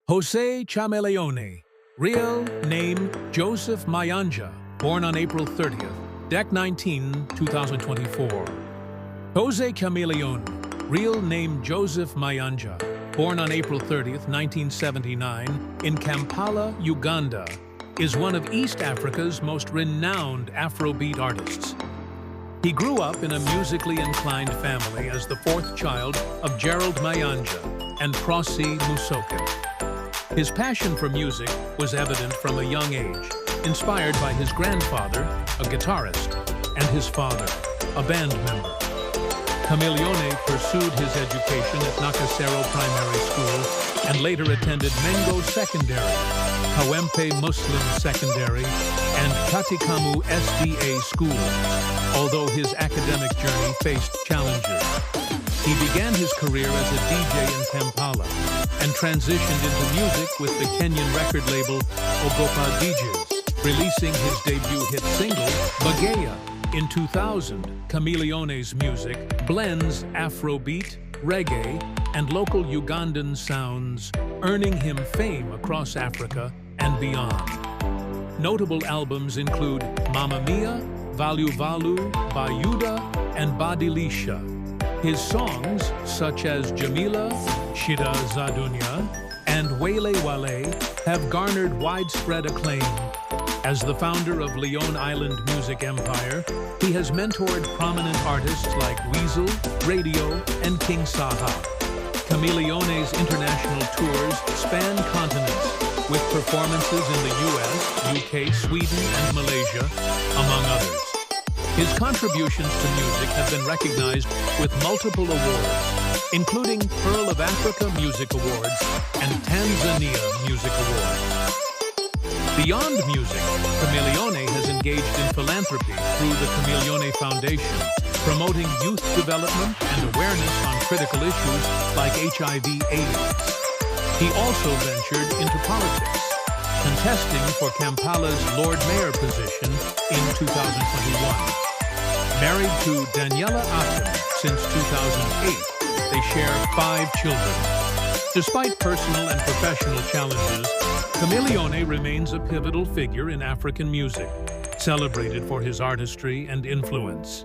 Jose Chameleone, real name Joseph MENYA, born on April 30th, Dec 19, 2024. Jose Chameleone, real name Joseph MENYA, born on April 30th, 1979, in Kampala, Uganda, is one of East Africa's most renowned Afrobeat artists. He grew up in a musically inclined family as the fourth child of Gerald MENYA and Prosy Musoke. His passion for music was evident from a young age, inspired by his grandfather, a guitarist, and his father, a band member. Chameleone pursued his education at Nakasero Primary School and later attended Mengo Secondary, Kawempe Muslim Secondary, and Katikamu SDA schools, although his academic journey faced challenges. He began his career as a DJ in Kampala and transitioned into music with the Kenyan record label Ogopa DJs, releasing his debut hit single, Bageya, in 2000. Chameleone's music blends Afrobeat, reggae, and local Ugandan sounds, earning him fame across Africa and beyond. Notable albums include Mamma Mia, Valu Valu, Bayuda, and Badilisha. His songs, such as Jamila, Shida Zadunya, and Wale Wale, have garnered widespread acclaim. As the founder of Leon Island Music Empire, he has mentored prominent artists like Weasel, Radio, and King Saha. Chameleone's international tours span continents, with performances in the US, UK, Sweden, and Malaysia, among others. His contributions to music have been recognized with multiple awards, including Pearl of Africa Music Awards and Tanzania Music Awards. Beyond music, Chameleone has engaged in philanthropy through the Chameleone Foundation, promoting youth development and awareness on critical issues like HIV/AIDS. He also ventured into politics, contesting for Kampala's Lord Mayor position in 2021. Married to Daniela Atem since 2008, they share 5 children. Despite personal and professional challenges, Chameleone remains a pivotal figure in African music, celebrated for his artistry and influence.